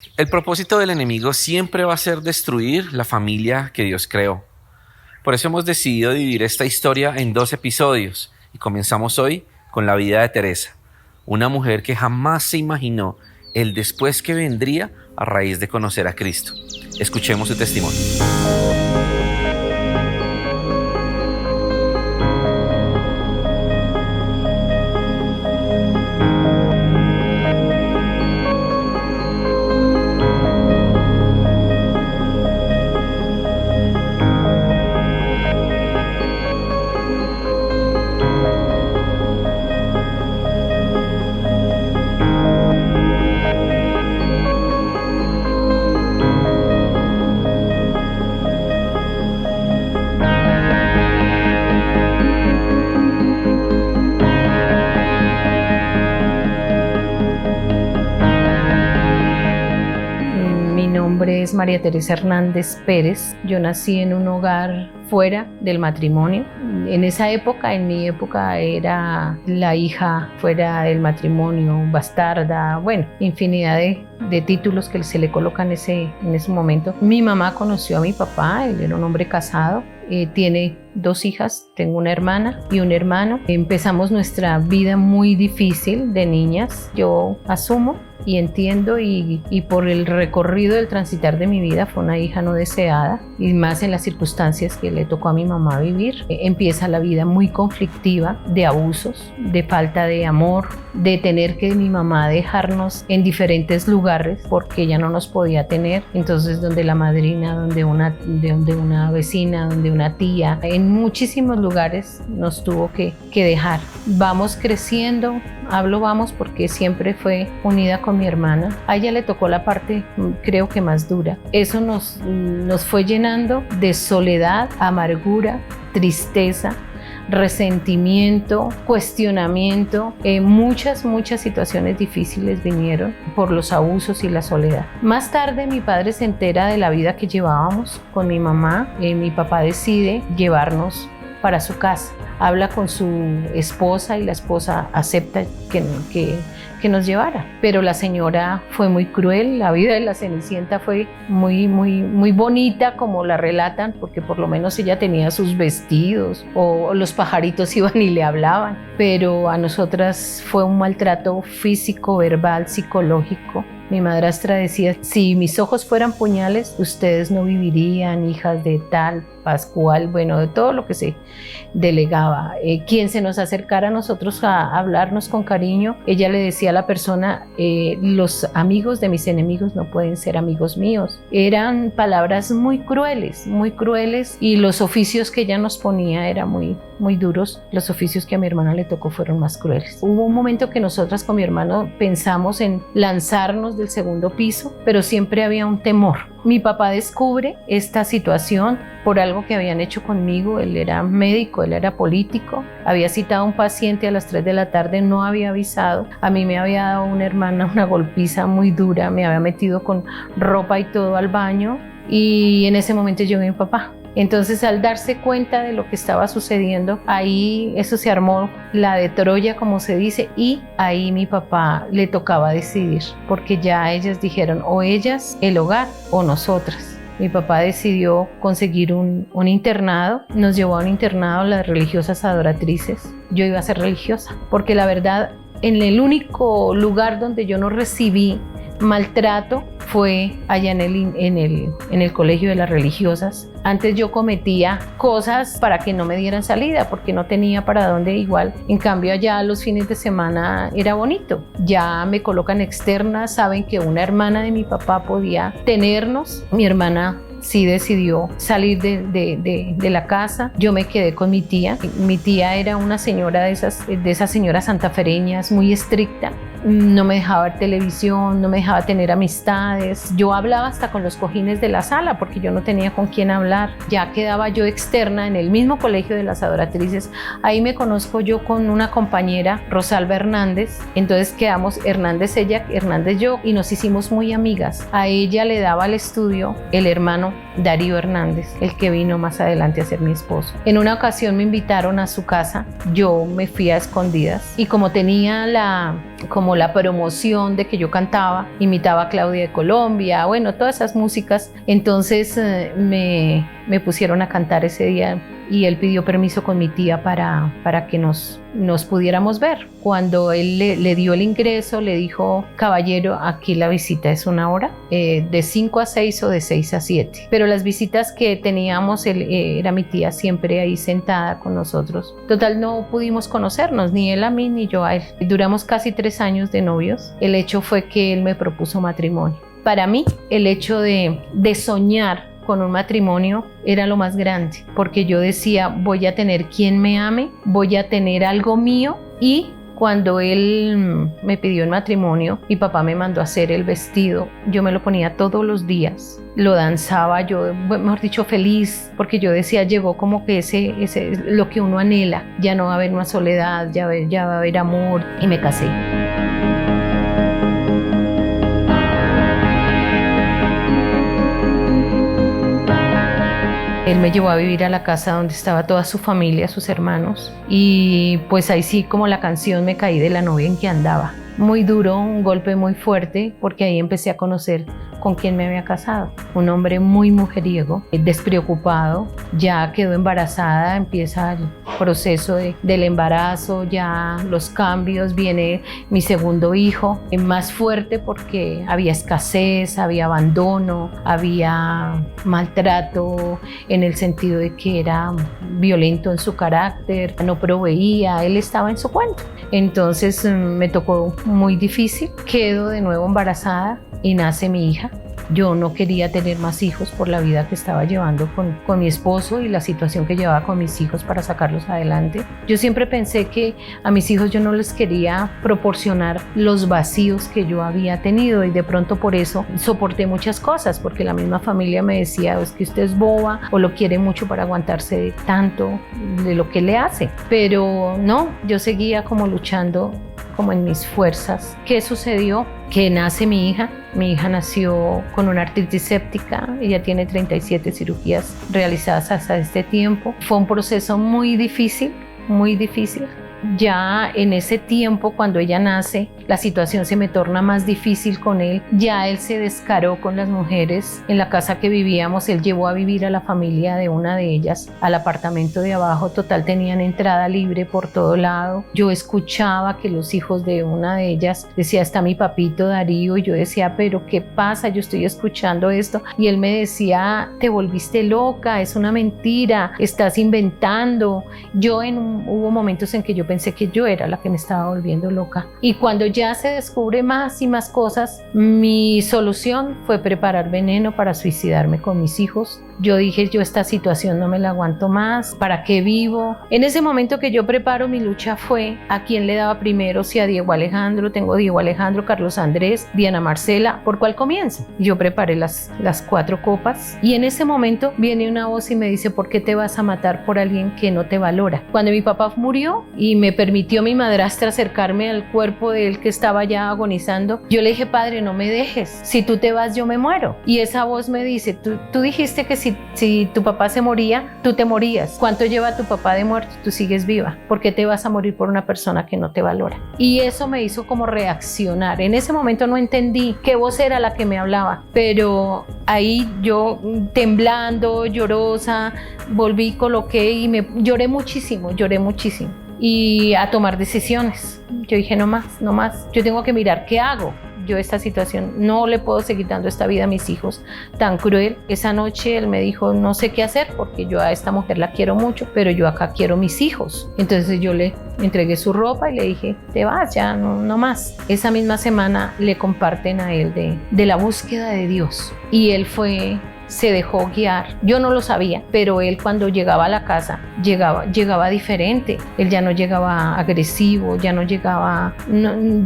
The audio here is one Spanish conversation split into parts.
El propósito del enemigo siempre va a ser destruir la familia que Dios creó. Por eso hemos decidido dividir esta historia en 2 episodios y comenzamos hoy con la vida de Teresa, una mujer que jamás se imaginó el después que vendría a raíz de conocer a Cristo. Escuchemos su testimonio. Mi nombre es María Teresa Hernández Pérez. Yo nací en un hogar fuera del matrimonio. En esa época, en mi época, era la hija fuera del matrimonio, bastarda, bueno, infinidad de títulos que se le colocan en ese momento. Mi mamá conoció a mi papá, él era un hombre casado, tiene 2 hijas, tengo una hermana y un hermano. Empezamos nuestra vida muy difícil de niñas, yo asumo y entiendo, y por el recorrido del transitar de mi vida fue una hija no deseada, y más en las circunstancias que le tocó a mi mamá vivir. Empieza la vida muy conflictiva, de abusos, de falta de amor, de tener que mi mamá dejarnos en diferentes lugares porque ella no nos podía tener. Entonces, donde la madrina, donde una vecina, donde una tía, en muchísimos lugares nos tuvo que dejar. Vamos creciendo, hablo vamos porque siempre fue unida con mi hermana. A ella le tocó la parte, creo que más dura. Eso nos fue llenando de soledad, amargura, tristeza, resentimiento, cuestionamiento. Muchas situaciones difíciles vinieron por los abusos y la soledad. Más tarde mi padre se entera de la vida que llevábamos con mi mamá. Mi papá decide llevarnos para su casa. Habla con su esposa y la esposa acepta que nos llevara. Pero la señora fue muy cruel. La vida de la Cenicienta fue muy bonita como la relatan, porque por lo menos ella tenía sus vestidos o los pajaritos iban y le hablaban. Pero a nosotras fue un maltrato físico, verbal, psicológico. Mi madrastra decía: si mis ojos fueran puñales, ustedes no vivirían, hijas de tal, Pascual, bueno, de todo lo que se delegaba. Quien se nos acercara a nosotros a hablarnos con cariño, ella le decía a la persona: los amigos de mis enemigos no pueden ser amigos míos. Eran palabras muy crueles, y los oficios que ella nos ponía eran muy duros. Los oficios que a mi hermana le tocó fueron más crueles. Hubo un momento que nosotras con mi hermano pensamos en lanzarnos del 2º piso, pero siempre había un temor. Mi papá descubre esta situación por algo que habían hecho conmigo. Él era médico, él era político, había citado a un paciente a las 3 de la tarde, no había avisado. A mí me había dado una hermana una golpiza muy dura, me había metido con ropa y todo al baño, y en ese momento yo vi a mi papá. Entonces, al darse cuenta de lo que estaba sucediendo, ahí eso se armó la de Troya, como se dice, y ahí mi papá le tocaba decidir, porque ya ellas dijeron: o ellas, el hogar, o nosotras. Mi papá decidió conseguir un internado, nos llevó a un internado, las religiosas adoratrices. Yo iba a ser religiosa, porque la verdad, en el único lugar donde yo no recibí maltrato fue allá en el colegio de las religiosas. Antes yo cometía cosas para que no me dieran salida, porque no tenía para dónde igual. En cambio allá los fines de semana era bonito. Ya me colocan externa, saben que una hermana de mi papá podía tenernos. Mi hermana sí decidió salir de la casa. Yo me quedé con mi tía. Mi tía era una señora de esas señoras santafereñas, muy estricta. No me dejaba ver televisión, no me dejaba tener amistades. Yo hablaba hasta con los cojines de la sala porque yo no tenía con quién hablar. Ya quedaba yo externa en el mismo colegio de las adoratrices. Ahí me conozco yo con una compañera, Rosalba Hernández. Entonces quedamos Hernández ella, Hernández yo, y nos hicimos muy amigas. A ella le daba el estudio el hermano hermano, Darío Hernández, el que vino más adelante a ser mi esposo. En una ocasión me invitaron a su casa, yo me fui a escondidas y como tenía la promoción de que yo cantaba, imitaba a Claudia de Colombia, bueno, todas esas músicas, entonces me pusieron a cantar ese día y él pidió permiso con mi tía para que nos pudiéramos ver. Cuando él le dio el ingreso, le dijo: caballero, aquí la visita es 1 hora, de 5 a 6 o de 6 a 7. Pero las visitas que teníamos, era mi tía siempre ahí sentada con nosotros. Total, no pudimos conocernos, ni él a mí ni yo a él. Duramos casi 3 años de novios. El hecho fue que él me propuso matrimonio. Para mí, el hecho de soñar con un matrimonio era lo más grande, porque yo decía: voy a tener quien me ame, voy a tener algo mío. Y cuando él me pidió el matrimonio, mi papá me mandó a hacer el vestido. Yo me lo ponía todos los días, lo danzaba, yo, mejor dicho, feliz, porque yo decía: llegó como que ese lo que uno anhela, ya no va a haber más soledad, ya va a haber amor. Y me casé. Él me llevó a vivir a la casa donde estaba toda su familia, sus hermanos, y pues ahí sí, como la canción, me caí de la novia en que andaba. Muy duro, un golpe muy fuerte, porque ahí empecé a conocer con quién me había casado. Un hombre muy mujeriego, despreocupado, ya quedó embarazada, empieza el proceso del embarazo, ya los cambios, viene mi segundo hijo, más fuerte porque había escasez, había abandono, había maltrato en el sentido de que era violento en su carácter, no proveía, él estaba en su cuento. Entonces me tocó muy difícil, quedo de nuevo embarazada y nace mi hija. Yo no quería tener más hijos por la vida que estaba llevando con mi esposo y la situación que llevaba con mis hijos para sacarlos adelante. Yo siempre pensé que a mis hijos yo no les quería proporcionar los vacíos que yo había tenido, y de pronto por eso soporté muchas cosas, porque la misma familia me decía: es que usted es boba o lo quiere mucho para aguantarse de tanto de lo que le hace. Pero no, yo seguía como luchando como en mis fuerzas. ¿Qué sucedió? Que nace mi hija. Mi hija nació con una artritis séptica. Ella tiene 37 cirugías realizadas hasta este tiempo. Fue un proceso muy difícil, muy difícil. Ya en ese tiempo, cuando ella nace, la situación se me torna más difícil con él. Ya él se descaró con las mujeres. En la casa que vivíamos, él llevó a vivir a la familia de una de ellas al apartamento de abajo. Total, tenían entrada libre por todo lado. Yo escuchaba que los hijos de una de ellas decía: está mi papito Darío. Y yo decía: pero ¿qué pasa? Yo estoy escuchando esto. Y él me decía: te volviste loca, es una mentira, estás inventando. Hubo momentos en que yo pensé que yo era la que me estaba volviendo loca. Y cuando ya se descubre más y más cosas, mi solución fue preparar veneno para suicidarme con mis hijos. Yo dije: yo esta situación no me la aguanto más, ¿para qué vivo? En ese momento que yo preparo, mi lucha fue a quién le daba primero, si a Diego Alejandro. Tengo Diego Alejandro, Carlos Andrés, Diana Marcela, ¿por cuál comienzo? Yo preparé las 4 copas, y en ese momento viene una voz y me dice: ¿por qué te vas a matar por alguien que no te valora? Cuando mi papá murió y me permitió mi madrastra acercarme al cuerpo de él que estaba ya agonizando, yo le dije: padre, no me dejes, si tú te vas yo me muero. Y esa voz me dice: tú dijiste que si tu papá se moría, tú te morías. ¿Cuánto lleva tu papá de muerto? Tú sigues viva. ¿Por qué te vas a morir por una persona que no te valora? Y eso me hizo como reaccionar. En ese momento no entendí qué voz era la que me hablaba, pero ahí yo, temblando, llorosa, volví, coloqué y lloré muchísimo. Y a tomar decisiones. Yo dije: no más, yo tengo que mirar qué hago. Yo esta situación no le puedo seguir dando esta vida a mis hijos tan cruel. Esa noche él me dijo: no sé qué hacer, porque yo a esta mujer la quiero mucho, pero yo acá quiero mis hijos. Entonces yo le entregué su ropa y le dije: te vas, ya no más. Esa misma semana le comparten a él de la búsqueda de Dios, y él se dejó guiar. Yo no lo sabía, pero él, cuando llegaba a la casa, llegaba diferente. Él ya no llegaba agresivo, ya no llegaba...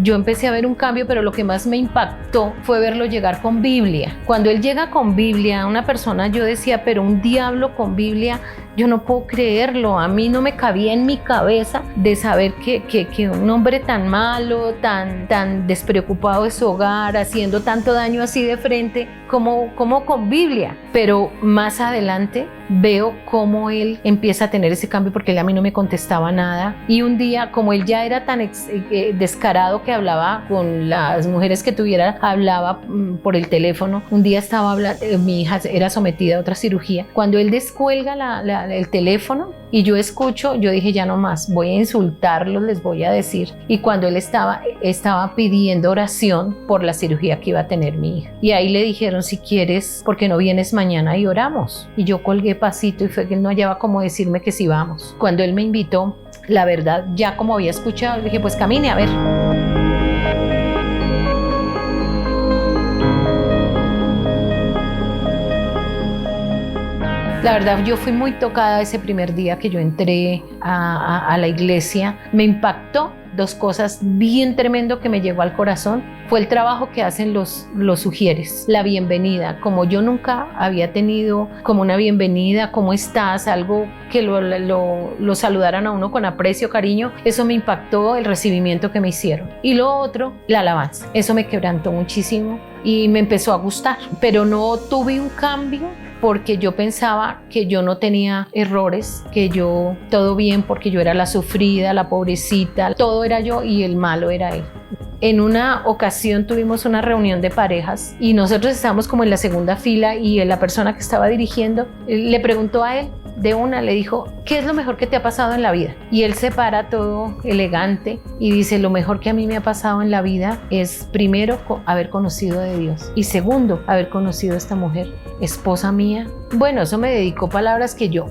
yo empecé a ver un cambio, pero lo que más me impactó fue verlo llegar con Biblia. Cuando él llega con Biblia, una persona, yo decía: pero un diablo con Biblia, yo no puedo creerlo. A mí no me cabía en mi cabeza de saber que un hombre tan malo, tan despreocupado de su hogar, haciendo tanto daño así de frente, como con Biblia. sabía, pero más adelante veo cómo él empieza a tener ese cambio porque él a mí no me contestaba nada. Y un día, como él ya era tan descarado que hablaba con las mujeres que tuviera, hablaba por el teléfono. Un día estaba hablando, mi hija era sometida a otra cirugía. Cuando él descuelga el teléfono y yo escucho, yo dije ya no más, voy a insultarlos, les voy a decir. Y cuando él estaba pidiendo oración por la cirugía que iba a tener mi hija. Y ahí le dijeron, si quieres, ¿por qué no vienes mañana y oramos? Y yo colgué pasito y fue que él no hallaba cómo decirme que sí vamos. Cuando él me invitó, la verdad, ya como había escuchado, le dije, pues camine a ver. La verdad, yo fui muy tocada ese primer día que yo entré a la iglesia. Me impactó dos cosas bien tremendo que me llegó al corazón. Fue el trabajo que hacen los sugieres, la bienvenida. Como yo nunca había tenido como una bienvenida, ¿cómo estás? Algo que lo saludaran a uno con aprecio, cariño. Eso me impactó, el recibimiento que me hicieron. Y lo otro, la alabanza. Eso me quebrantó muchísimo y me empezó a gustar. Pero no tuve un cambio porque yo pensaba que yo no tenía errores, que yo todo bien porque yo era la sufrida, la pobrecita, todo era yo y el malo era él. En una ocasión tuvimos una reunión de parejas y nosotros estábamos como en la segunda fila y la persona que estaba dirigiendo le preguntó a él, de una le dijo, ¿qué es lo mejor que te ha pasado en la vida? Y él se para todo elegante y dice, lo mejor que a mí me ha pasado en la vida es primero haber conocido de Dios y segundo, haber conocido a esta mujer, esposa mía. Bueno, eso me dedicó palabras que yo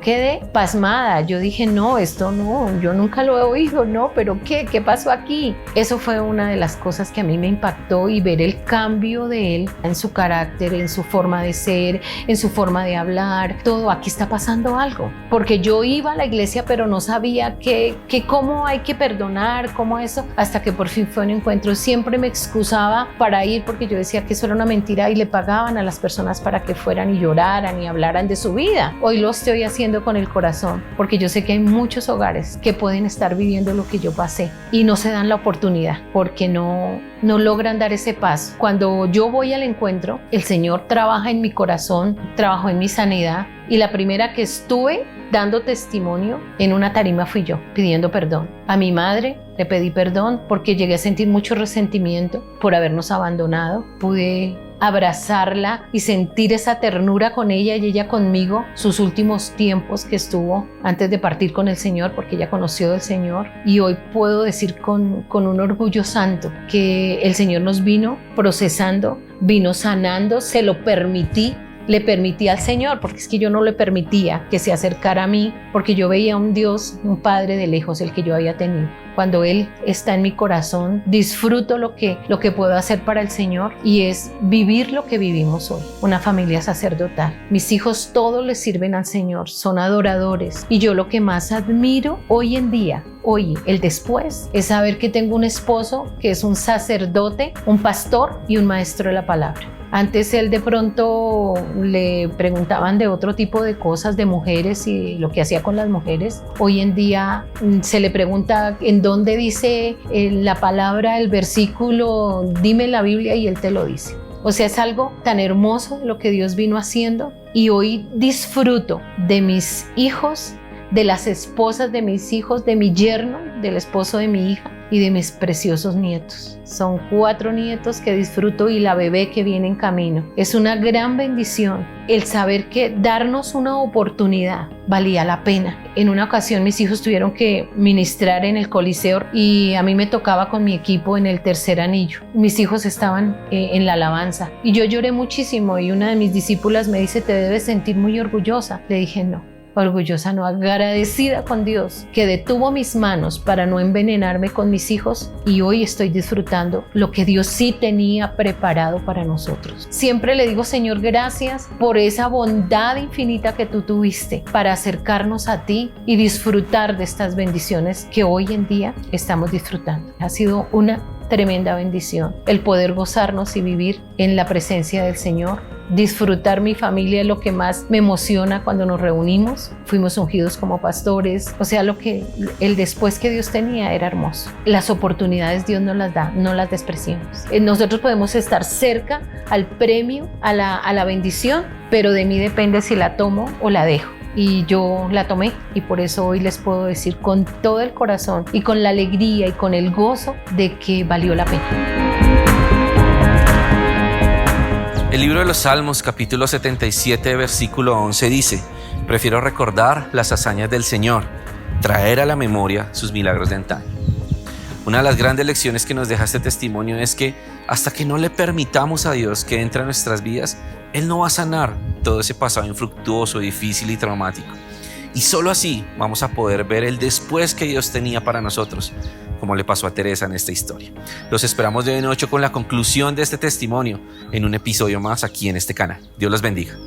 quedé pasmada. Yo dije, no, esto no, yo nunca lo he oído, no, pero ¿qué pasó aquí? Eso fue una de las cosas que a mí me impactó y ver el cambio de él en su carácter, en su forma de ser, en su forma de hablar, todo. Aquí está pasando algo, porque yo iba a la iglesia pero no sabía que cómo hay que perdonar, cómo eso, hasta que por fin fue un encuentro. Siempre me excusaba para ir porque yo decía que eso era una mentira y le pagaban a las personas para que fueran y lloraran y hablaran de su vida. Hoy lo estoy haciendo con el corazón porque yo sé que hay muchos hogares que pueden estar viviendo lo que yo pasé y no se dan la oportunidad porque no logran dar ese paso. Cuando yo voy al encuentro, el Señor trabaja en mi corazón, trabajó en mi sanidad y la primera que estuve dando testimonio en una tarima fui yo, pidiendo perdón. A mi madre le pedí perdón porque llegué a sentir mucho resentimiento por habernos abandonado. Pude abrazarla y sentir esa ternura con ella y ella conmigo, sus últimos tiempos que estuvo antes de partir con el Señor, porque ella conoció del Señor. Y hoy puedo decir con un orgullo santo que el Señor nos vino procesando, vino sanando, se lo permití. Le permití al Señor, porque es que yo no le permitía que se acercara a mí, porque yo veía a un Dios, un Padre de lejos, el que yo había tenido. Cuando Él está en mi corazón, disfruto lo que puedo hacer para el Señor y es vivir lo que vivimos hoy, una familia sacerdotal. Mis hijos todos le sirven al Señor, son adoradores y yo lo que más admiro hoy en día, hoy, el después, es saber que tengo un esposo que es un sacerdote, un pastor y un maestro de la palabra. Antes él de pronto le preguntaban de otro tipo de cosas, de mujeres y lo que hacía con las mujeres. Hoy en día se le pregunta en dónde dice la palabra, el versículo, dime la Biblia y él te lo dice. O sea, es algo tan hermoso lo que Dios vino haciendo y hoy disfruto de mis hijos, de las esposas de mis hijos, de mi yerno, del esposo de mi hija y de mis preciosos nietos. Son 4 nietos que disfruto y la bebé que viene en camino. Es una gran bendición el saber que darnos una oportunidad valía la pena. En una ocasión mis hijos tuvieron que ministrar en el Coliseo y a mí me tocaba con mi equipo en el tercer anillo. Mis hijos estaban en la alabanza y yo lloré muchísimo y una de mis discípulas me dice, te debes sentir muy orgullosa. Le dije, no. Orgullosa no, agradecida con Dios que detuvo mis manos para no envenenarme con mis hijos y hoy estoy disfrutando lo que Dios sí tenía preparado para nosotros. Siempre le digo, Señor, gracias por esa bondad infinita que tú tuviste para acercarnos a ti y disfrutar de estas bendiciones que hoy en día estamos disfrutando. Ha sido una tremenda bendición el poder gozarnos y vivir en la presencia del Señor disfrutar mi familia es lo que más me emociona cuando nos reunimos. Fuimos ungidos como pastores, o sea, el después que Dios tenía era hermoso. Las oportunidades Dios nos las da, no las despreciemos. Nosotros podemos estar cerca al premio, a la bendición, pero de mí depende si la tomo o la dejo. Y yo la tomé, y por eso hoy les puedo decir con todo el corazón y con la alegría y con el gozo de que valió la pena. El libro de los Salmos, capítulo 77, versículo 11 dice: prefiero recordar las hazañas del Señor, traer a la memoria sus milagros de antaño. Una de las grandes lecciones que nos deja este testimonio es que hasta que no le permitamos a Dios que entre en nuestras vidas, Él no va a sanar todo ese pasado infructuoso, difícil y traumático. Y solo así vamos a poder ver el después que Dios tenía para nosotros, como le pasó a Teresa en esta historia. Los esperamos de hoy en 8 con la conclusión de este testimonio en un episodio más aquí en este canal. Dios los bendiga.